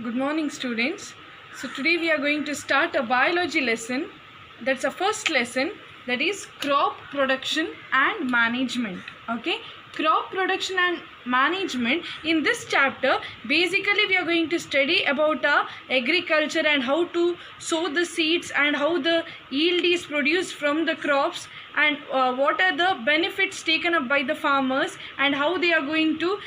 Good morning, students. So today we are going to start a biology lesson. That's a first lesson, that is crop production and management. Okay, crop production and management. In this chapter, basically we are going to study about agriculture and how to sow the seeds and how the yield is produced from the crops, and what are the benefits taken up by the farmers and how they are going to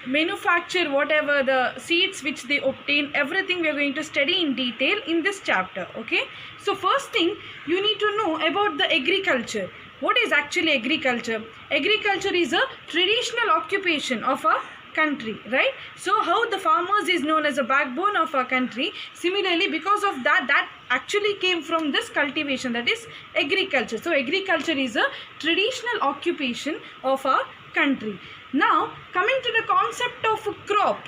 manufacture whatever the seeds which they obtain. Everything we are going to study in detail in this chapter. Okay, so first thing you need to know about the agriculture. What is actually agriculture? Agriculture is a traditional occupation of a country, right? So how the farmers is known as a backbone of our country. Similarly, because of that actually came from this cultivation, that is agriculture. So agriculture is a traditional occupation of our country. Now coming to the concept of a crop.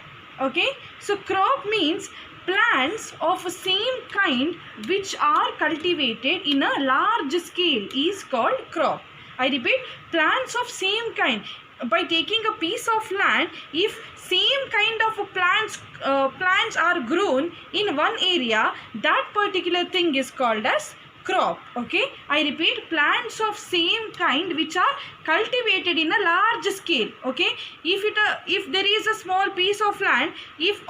Okay, so crop means plants of same kind which are cultivated in a large scale is called crop. I repeat, plants of same kind. By taking a piece of land, if same kind of plants are grown in one area, that particular thing is called as crop. Okay, I repeat, plants of same kind which are cultivated in a large scale. Okay, if there is a small piece of land, if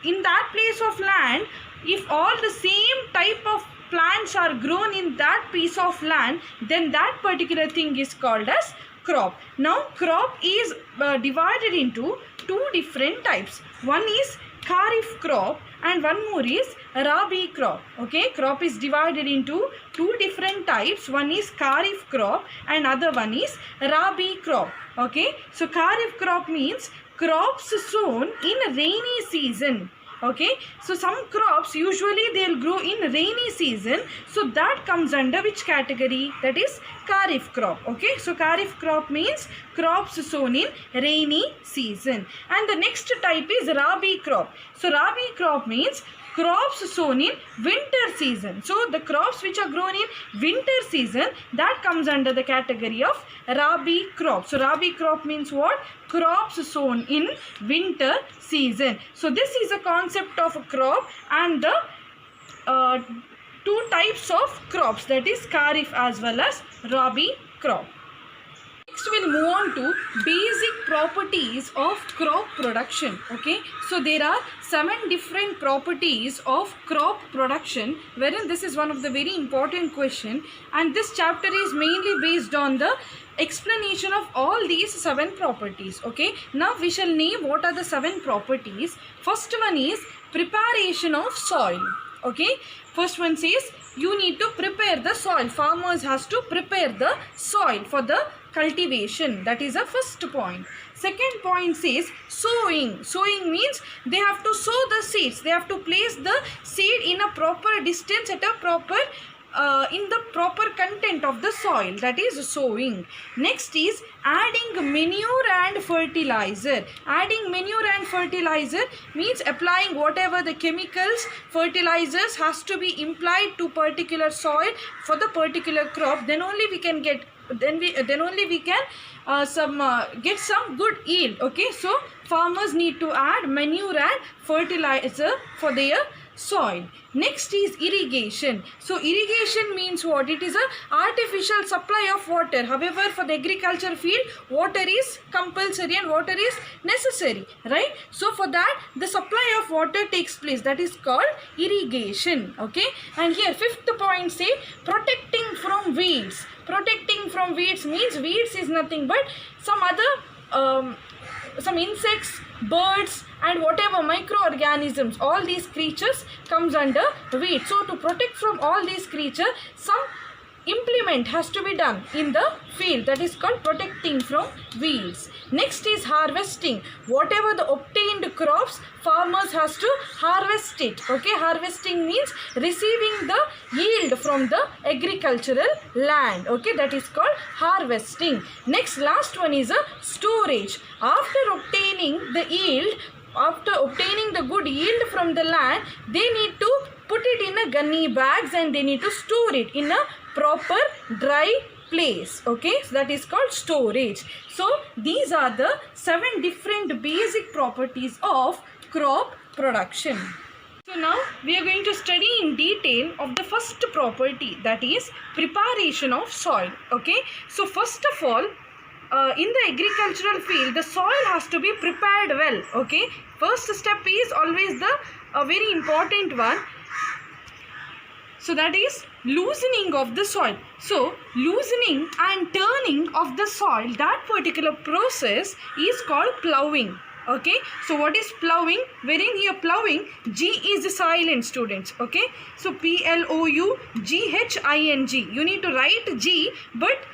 in that place of land, if all the same type of plants are grown in that piece of land, then that particular thing is called as crop. Now crop is divided into two different types. One is kharif crop and one more is rabi crop. Okay, crop is divided into two different types. One is kharif crop and other one is rabi crop. Okay, so kharif crop means crops sown in rainy season. Okay, so some crops usually they'll grow in rainy season, so that comes under which category? That is kharif crop. Okay, so kharif crop means crops sown in rainy season. And the next type is rabi crop. So rabi crop means crops sown in winter season. So the crops which are grown in winter season, that comes under the category of rabi crop. So rabi crop means what? Crops sown in winter season. So this is a concept of a crop and the two types of crops, that is kharif as well as rabi crop. Next we'll move on to basic properties of crop production. Okay, so there are 7 different properties of crop production, wherein this is one of the very important question, and this chapter is mainly based on the explanation of all these 7 properties. Okay, now we shall name what are the 7 properties. First one is preparation of soil. Okay, first one says you need to prepare the soil. Farmers has to prepare the soil for the cultivation. That is the first point. Second point says sowing. Sowing means they have to sow the seeds. They have to place the seed in a proper distance at a proper in the proper content of the soil, that is sowing. Next is adding manure and fertilizer. Adding manure and fertilizer means applying whatever the chemicals, fertilizers has to be applied to particular soil for the particular crop. Then only we can get get some good yield. Okay, so farmers need to add manure and fertilizer for their soil. Next is irrigation. So irrigation means what? It is a artificial supply of water. However, for the agriculture field, water is compulsory and water is necessary, right? So for that, the supply of water takes place. That is called irrigation. Okay, and here fifth point say protecting from weeds. Protecting from weeds means weeds is nothing but some other some insects, birds and whatever microorganisms, all these creatures comes under weed. So to protect from all these creatures, some implement has to be done in the field, that is called protecting from weeds. Next is harvesting. Whatever the obtained crops, farmers has to harvest it. Okay, harvesting means receiving the yield from the agricultural land. Okay, that is called harvesting. Next, last one is a storage. After obtaining the yield, after obtaining the good yield from the land, they need to put it in a gunny bags and they need to store it in a proper dry place. Okay, so that is called storage. So these are the 7 different basic properties of crop production. So now we are going to study in detail of the first property, that is preparation of soil. Okay, so first of all, in the agricultural field, the soil has to be prepared well. Okay, first step is always the very important one. So that is loosening of the soil. So loosening and turning of the soil, that particular process is called ploughing. Okay, so what is ploughing? Wherein here ploughing, G is silent, students. Okay, so P-L-O-U-G-H-I-N-G. You need to write G, but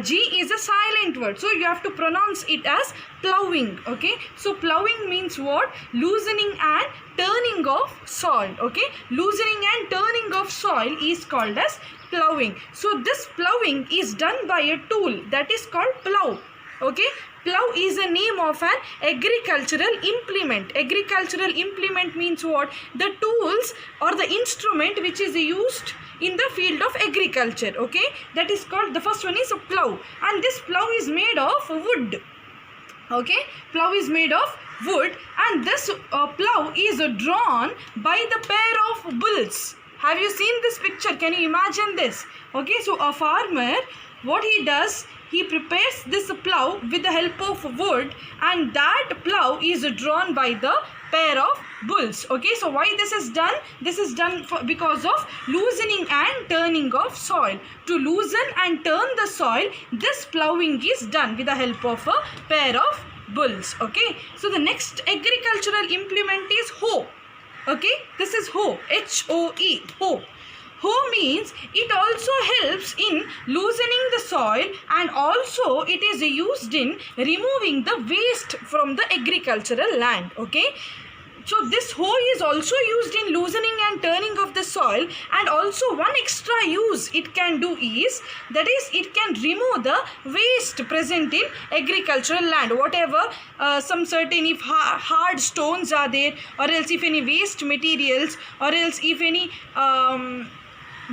G is a silent word, so you have to pronounce it as ploughing. Okay, so ploughing means what? Loosening and turning of soil. Okay, loosening and turning of soil is called as ploughing. So this ploughing is done by a tool that is called plough. Okay, plough is a name of an agricultural implement. Agricultural implement means what? The tools or the instrument which is used in the field of agriculture. Okay, that is called, the first one is a plough, and this plough is made of wood. Okay, plough is made of wood, and this plough is drawn by the pair of bulls. Have you seen this picture? Can you imagine this? Okay, so a farmer, what he does, he prepares this plough with the help of wood, and that plough is drawn by the pair of bulls. Okay, so why this is done? This is done because of loosening and turning of soil. To loosen and turn the soil, this ploughing is done with the help of a pair of bulls. Okay, so the next agricultural implement is hoe. Okay, this is hoe, H-O-E, hoe. Hoe means it also helps in loosening the soil, and also it is used in removing the waste from the agricultural land. Okay, so this hoe is also used in loosening and turning of the soil, and also one extra use it can do is, that is, it can remove the waste present in agricultural land. Whatever some certain, if hard stones are there, or else if any waste materials, or else if any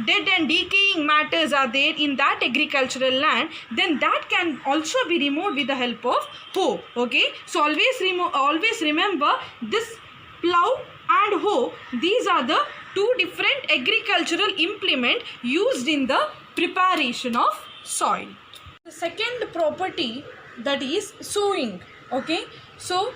dead and decaying matters are there in that agricultural land, then that can also be removed with the help of hoe. Okay, so always remember this plough and hoe, these are the two different agricultural implement used in the preparation of soil. The second property, that is sowing. Okay, so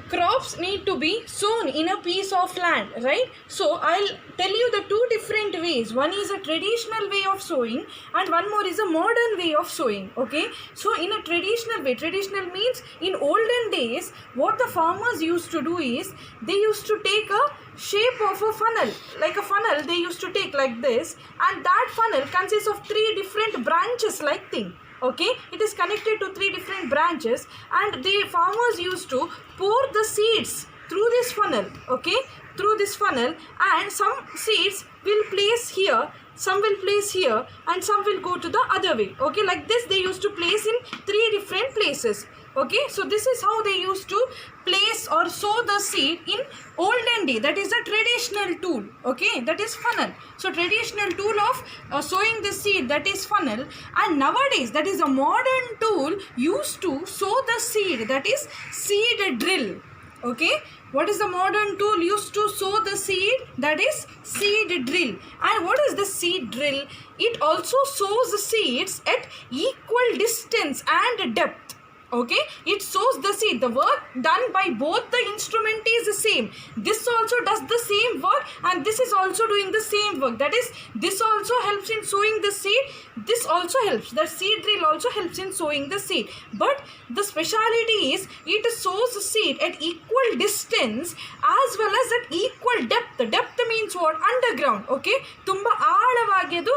crops need to be sown in a piece of land, right? So I'll tell you the two different ways. One is a traditional way of sowing, and one more is a modern way of sowing. Okay, so in a traditional way, traditional means in olden days, what the farmers used to do is, they used to take a shape of a funnel, like a funnel they used to take like this, and that funnel consists of three different branches like thing. Okay, it is connected to three different branches, and the farmers used to pour the seeds through this funnel. Okay, through this funnel, and some seeds will place here, some will place here, and some will go to the other way. Okay, like this they used to place in three different places. Okay, so this is how they used to place or sow the seed in olden day. That is a traditional tool. Okay, that is funnel. So traditional tool of sowing the seed, that is funnel. And nowadays, that is a modern tool used to sow the seed, that is seed drill. Okay, what is the modern tool used to sow the seed? That is seed drill. And what is the seed drill? It also sows the seeds at equal distance and depth. Okay, it sows the seed. The work done by both the instrument is the same. This also does the same work, and this is also doing the same work. That is, this also helps in sowing the seed. This also helps. The seed drill also helps in sowing the seed. But the speciality is, it sows the seed at equal distance as well as at equal depth. The depth means what? Underground. Okay, tumba ಆಳವಾಗಿ ಅದು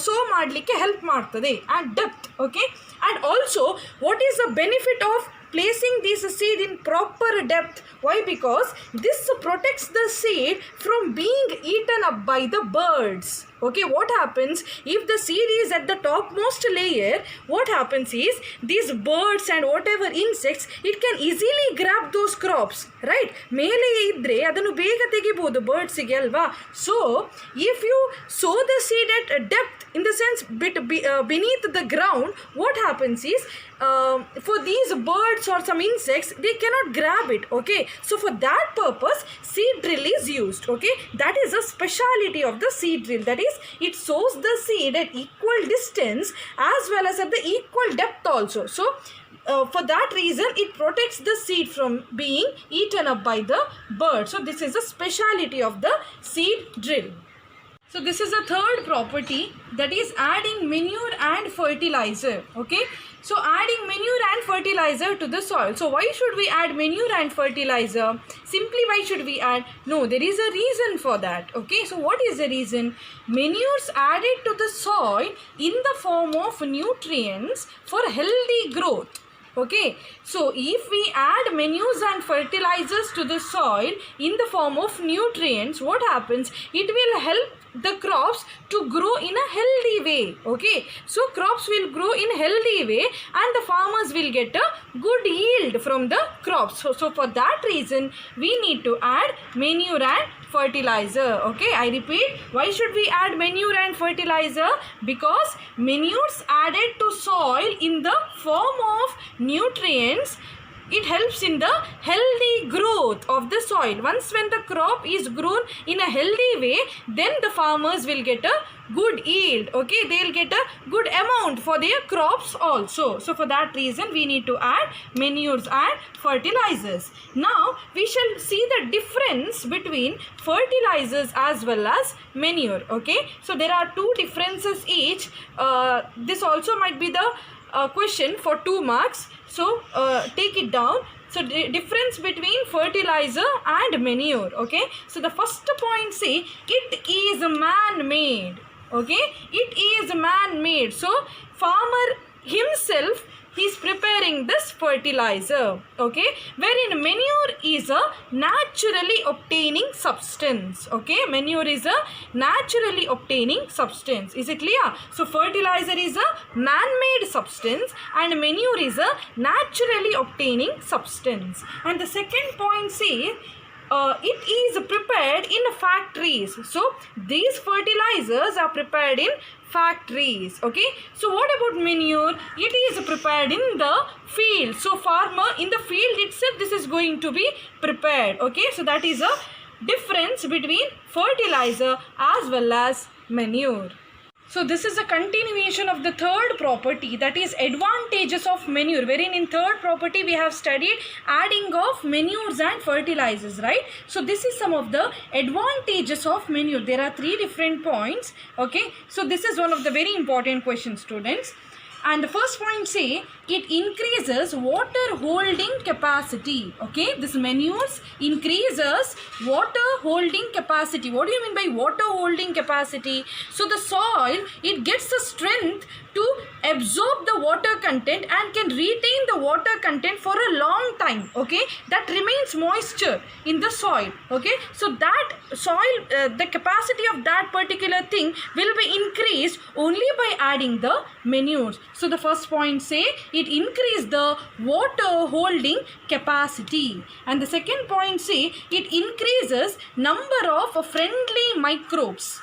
so ಮಾಡಲಿಕ್ಕೆ help ಮಾಡ್ತದೆ at depth. Okay, and also what is the benefit of placing this seed in proper depth? Why? Because this protects the seed from being eaten up by the birds. Okay, what happens if the seed is at the topmost layer? What happens is these birds and whatever insects, it can easily grab those crops, right? ಮೇಲೆ ಇದ್ರೆ ಅದನ್ನು ಬೇಗ ತೆಗಿಬಹುದು ಬರ್ಡ್ಸಿಗೆ ಅಲ್ವಾ. So if you sow the seed at a depth, in the sense beneath the ground, what happens is for these birds or some insects, they cannot grab it. Okay, so for that purpose seed drill is used. Okay, that is a speciality of the seed drill, that is it sows the seed at equal distance as well as at the equal depth also. So for that reason it protects the seed from being eaten up by the bird. So this is a speciality of the seed drill. So this is a third property, that is adding manure and fertilizer. Okay, so adding manure and fertilizer to the soil. So why should we add manure and fertilizer? Simply why should we add? No, there is a reason for that. Okay, so what is the reason? Manures added to the soil in the form of nutrients for healthy growth. Okay, so if we add manures and fertilizers to the soil in the form of nutrients, what happens? It will help the crops to grow in a healthy way. Okay, so crops will grow in healthy way and the farmers will get a good yield from the crops. So for that reason we need to add manure and fertilizer. Okay, I repeat, why should we add manure and fertilizer? Because manures added to soil in the form of nutrients, it helps in the healthy growth of the soil. Once when the crop is grown in a healthy way, then the farmers will get a good yield. Okay, they will get a good amount for their crops also. So for that reason we need to add manures and fertilizers. Now we shall see the difference between fertilizers as well as manure. Okay, so there are two differences each. This also might be the question for 2 marks. So take it down. So difference between fertilizer and manure. Okay, so the first point, say it is man-made. Okay, it is man-made. So farmer himself, he is preparing this fertilizer. Okay, wherein manure is a naturally obtaining substance. Okay, manure is a naturally obtaining substance. Is it clear? So fertilizer is a man-made substance and manure is a naturally obtaining substance. And the second point says it is prepared in factories. So these fertilizers are prepared in factories. Okay, so what about manure? It is prepared in the field. So farmer in the field itself, this is going to be prepared. Okay, so that is a difference between fertilizer as well as manure. So this is a continuation of the third property, that is advantages of manure, wherein in third property we have studied adding of manures and fertilizers, right? So this is some of the advantages of manure. There are 3 different points. Okay, so this is one of the very important questions, students. And the first point, say it increases water holding capacity. Okay, this manures increases water holding capacity. What do you mean by water holding capacity? So the soil, it gets the strength to absorb the water content and can retain the water content for a long time. Okay, that remains moisture in the soil. Okay, so that soil, the capacity of that particular thing will be increased only by adding the manures. So the first point, say it increase the water holding capacity. And the second point, say it increases number of friendly microbes.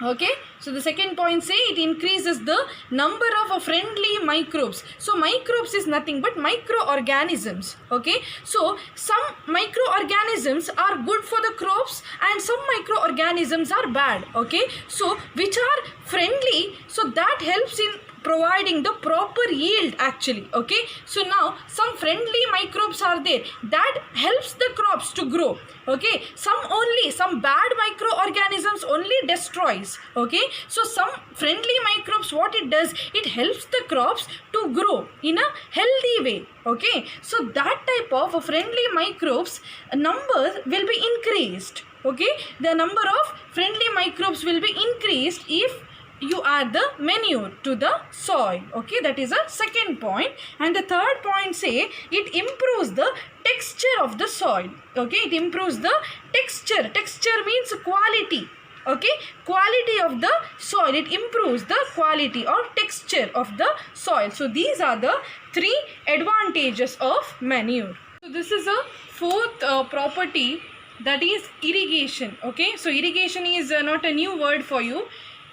Okay, so the second point, say it increases the number of friendly microbes. So microbes is nothing but microorganisms. Okay, so some microorganisms are good for the crops and some microorganisms are bad. Okay, so which are friendly, so that helps in providing the proper yield actually. Okay, so now some friendly microbes are there that helps the crops to grow. Okay, some bad microorganisms only destroys. Okay, so some friendly microbes, what it does, it helps the crops to grow in a healthy way. Okay, so that type of friendly microbes number will be increased. Okay, the number of friendly microbes will be increased if you add the manure to the soil. Okay, that is a second point. And the third point, say it improves the texture of the soil. Okay, it improves the texture. Texture means quality. Okay, quality of the soil, it improves the quality or texture of the soil. So these are the 3 advantages of manure. So this is a fourth property, that is irrigation. Okay, so irrigation is not a new word for you.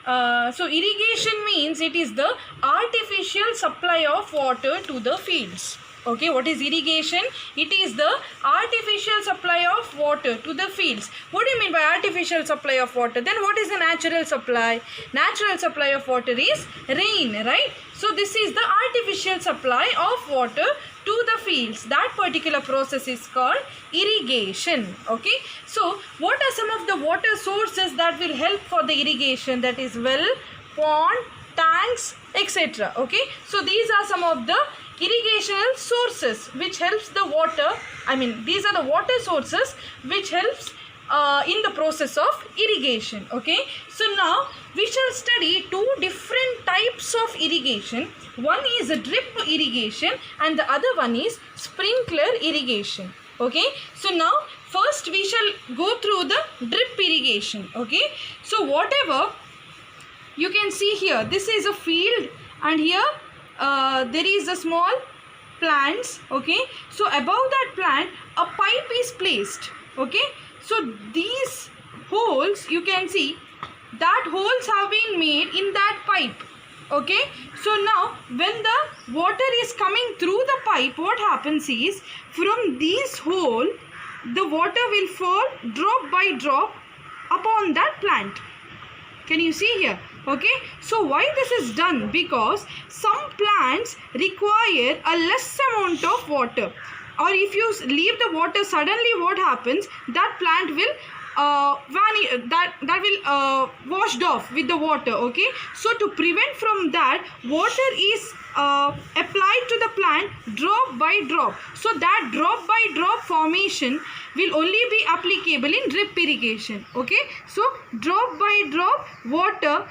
So irrigation means it is the artificial supply of water to the fields. Okay, what is irrigation? It is the artificial supply of water to the fields. What do you mean by artificial supply of water? Then what is the natural supply? Natural supply of water is rain, right? So this is the artificial supply of water to the fields. That particular process is called irrigation. Okay, so what are some of the water sources that will help for the irrigation? That is well, pond, tanks, etc. Okay, so these are some of the irrigational sources which helps the water. These are the water sources which helps in the process of irrigation. Okay, so now we shall study 2 different types of irrigation. One is a drip irrigation and the other one is sprinkler irrigation. Okay, so now first we shall go through the drip irrigation. Okay, so whatever you can see here, this is a field and here there is a small plants. Okay, so above that plant a pipe is placed. Okay, so these holes, you can see that holes have been made in that pipe. Okay, so now when the water is coming through the pipe, what happens is from this hole the water will fall drop by drop upon that plant. Can you see here? Okay, so why this is done? Because some plants require a less amount of water, or if you leave the water suddenly, what happens? That plant will washed off with the water. Okay, so to prevent from that, water is applied to the plant drop by drop. So that drop by drop formation will only be applicable in drip irrigation. Okay, so drop by drop water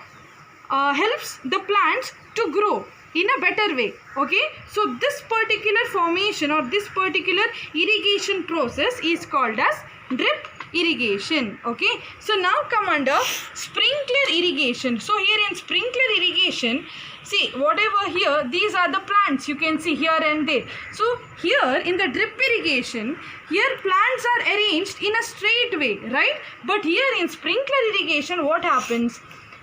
helps the plants to grow in a better way. Okay, so this particular formation or this particular irrigation process is called as drip irrigation. Okay, so now come under sprinkler irrigation. So here in sprinkler irrigation, see whatever here, these are the plants you can see here and there. So here in the drip irrigation, here plants are arranged in a straight way, right? But here in sprinkler irrigation, what happens?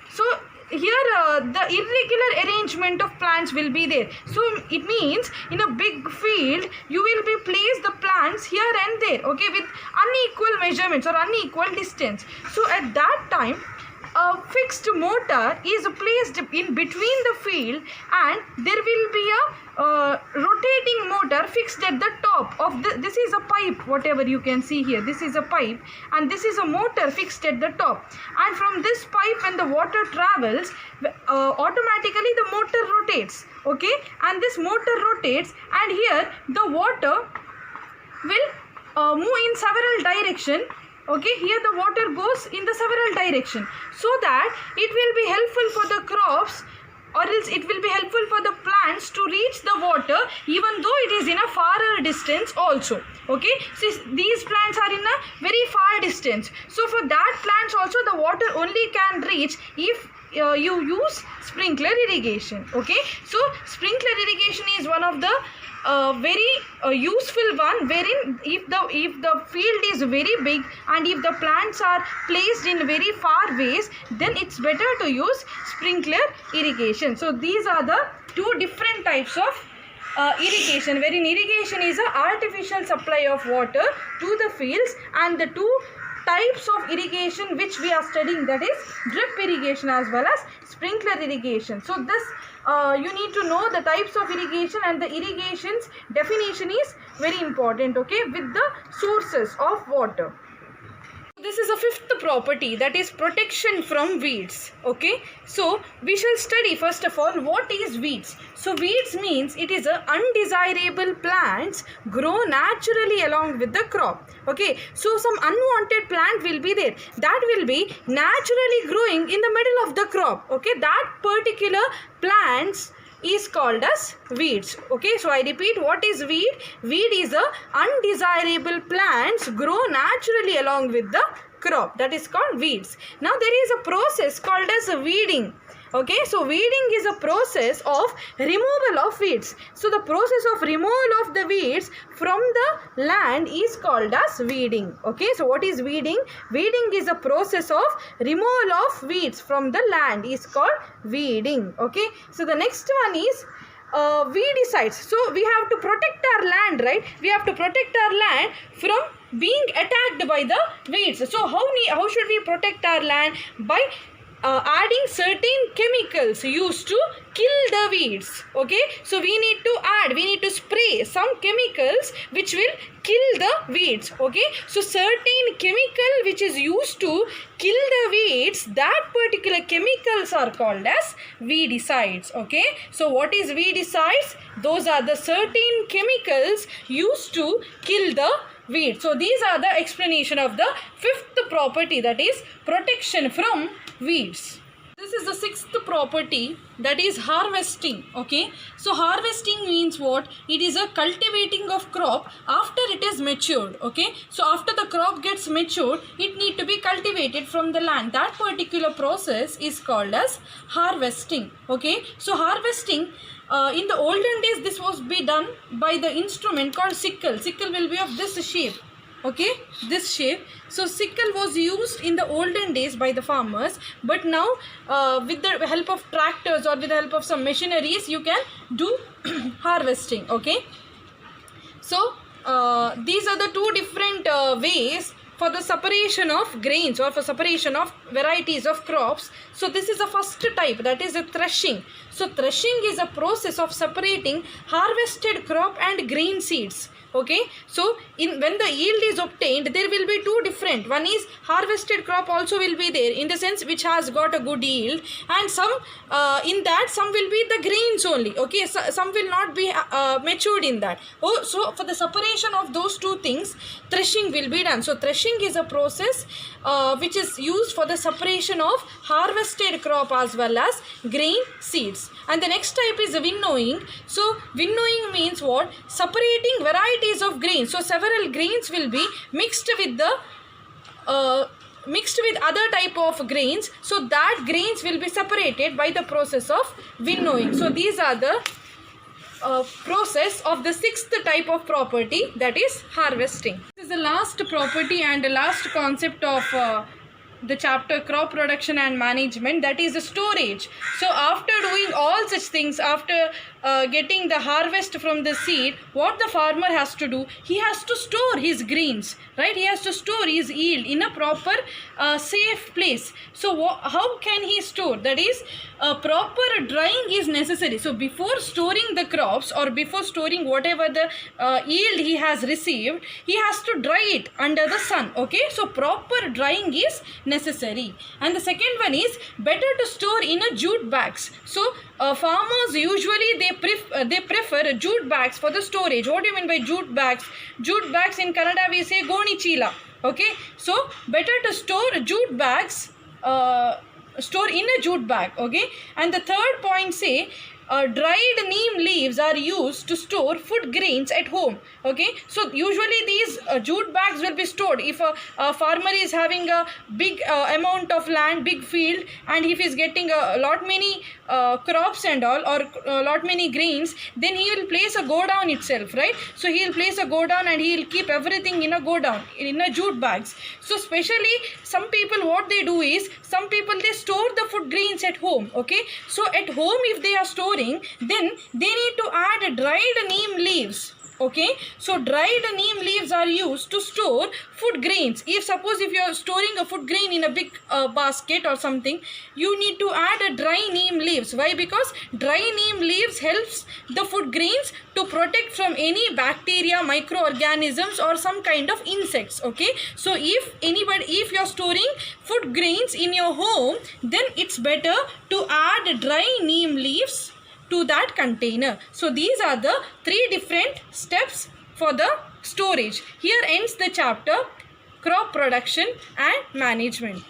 So here the irregular arrangement of plants will be there. So it means in a big field you will be placed the plants here and there, okay, with unequal measurements or unequal distance. So at that time a fixed motor is placed in between the field and there will be a rotating motor fixed at the top of this is a pipe, whatever you can see here, this is a pipe and this is a motor fixed at the top, and from this pipe when the water travels automatically the motor rotates. Okay, and this motor rotates and here the water will move in several directions. Okay, here the water goes in the several direction, so that it will be helpful for the crops, or else it will be helpful for the plants to reach the water even though it is in a far distance also. Okay, so these plants are in a very far distance, so for that plants also the water only can reach if you use sprinkler irrigation. Okay, so sprinkler irrigation is one of the very useful one, wherein if the field is very big and if the plants are placed in very far ways, then it's better to use sprinkler irrigation. So these are the 2 different types of irrigation, wherein irrigation is an artificial supply of water to the fields, and the 2 types of irrigation which we are studying, that is drip irrigation as well as sprinkler irrigation. So this you need to know the types of irrigation, and the irrigation's definition is very important, okay, with the sources of water. This is a 5th property, that is protection from weeds. Okay, so we shall study first of all what is weeds. So weeds means it is a undesirable plants grow naturally along with the crop. Okay, so some unwanted plant will be there that will be naturally growing in the middle of the crop. Okay, that particular plants is called as weeds. Okay, so I repeat, what is weed? Weed is a undesirable plants grow naturally along with the crop, that is called weeds. Now there is a process called as weeding. Okay, so weeding is a process of removal of weeds. So the process of removal of the weeds from the land is called as weeding. Okay, so what is weeding? Weeding is a process of removal of weeds from the land is called weeding. Okay, so the next one is weedicides. So we have to protect our land, right? We have to protect our land from being attacked by the weeds. So how should we protect our land? By adding certain chemicals used to kill the weeds. Okay, so we need to spray some chemicals which will kill the weeds. Okay, so certain chemical which is used to kill the weeds, that particular chemicals are called as weedicides. Okay, so what is weedicides? Those are the certain chemicals used to kill the weeds. So these are the explanation of the fifth property, that is protection from weeds. This is the sixth property, that is harvesting. Okay, so harvesting means what? It is a cultivating of crop after it is matured. Okay, so after the crop gets matured, it need to be cultivated from the land. That particular process is called as harvesting. Okay, so harvesting, in the olden days this was be done by the instrument called sickle. Sickle will be of this shape. Okay, this shape. So sickle was used in the olden days by the farmers, but now with the help of tractors or with the help of some machineries, you can do harvesting. Okay, so these are the two different ways for the separation of grains or for separation of varieties of crops. So this is the first type, that is a threshing. So threshing is a process of separating harvested crop and grain seeds. Okay, so when the yield is obtained, there will be two different. One is harvested crop also will be there, in the sense which has got a good yield, and some in that some will be the grains only. Okay, so some will not be matured in that. Oh, so for the separation of those two things, threshing will be done. So threshing is a process which is used for the separation of harvested crop as well as grain seeds. And the next type is winnowing. So winnowing means what? Separating varieties of grains. So several grains will be mixed with the mixed with other type of grains, so that grains will be separated by the process of winnowing. So these are the process of the sixth type of property, that is harvesting. This is the last property and the last concept of the chapter crop production and management, that is the storage. So after doing all such things, after getting the harvest from the seed, what the farmer has to do, he has to store his grains, right? He has to store his yield in a proper safe place. So how can he store? That is, proper drying is necessary. So before storing the crops or before storing whatever the yield he has received, he has to dry it under the sun. Okay, so proper drying is necessary. And the second one is better to store in a jute bags. So farmers usually they prefer jute bags for the storage. What do you mean by jute bags? Jute bags in Kannada we say goni chila. Okay, so better to store jute bags, store in a jute bag. Okay, and the third point say dried neem leaves are used to store food grains at home. Okay, so usually these jute bags will be stored if a farmer is having a big amount of land, big field, and if he is getting a lot many crops and all, or a lot many grains, then he will place a go down itself, right? So he will place a go down and he will keep everything in a go down, in a jute bags. So especially some people, what they do is, some people they store the food grains at home. Okay, so at home if they are storing, then they need to add dried neem leaves. Okay, so dried neem leaves are used to store food grains. If suppose if you are storing a food grain in a big basket or something, you need to add a dry neem leaves. Why? Because dry neem leaves helps the food grains to protect from any bacteria, microorganisms, or some kind of insects. Okay, so if you are storing food grains in your home, then it's better to add dry neem leaves to that container. So these are the three different steps for the storage. Here ends the chapter crop production and management.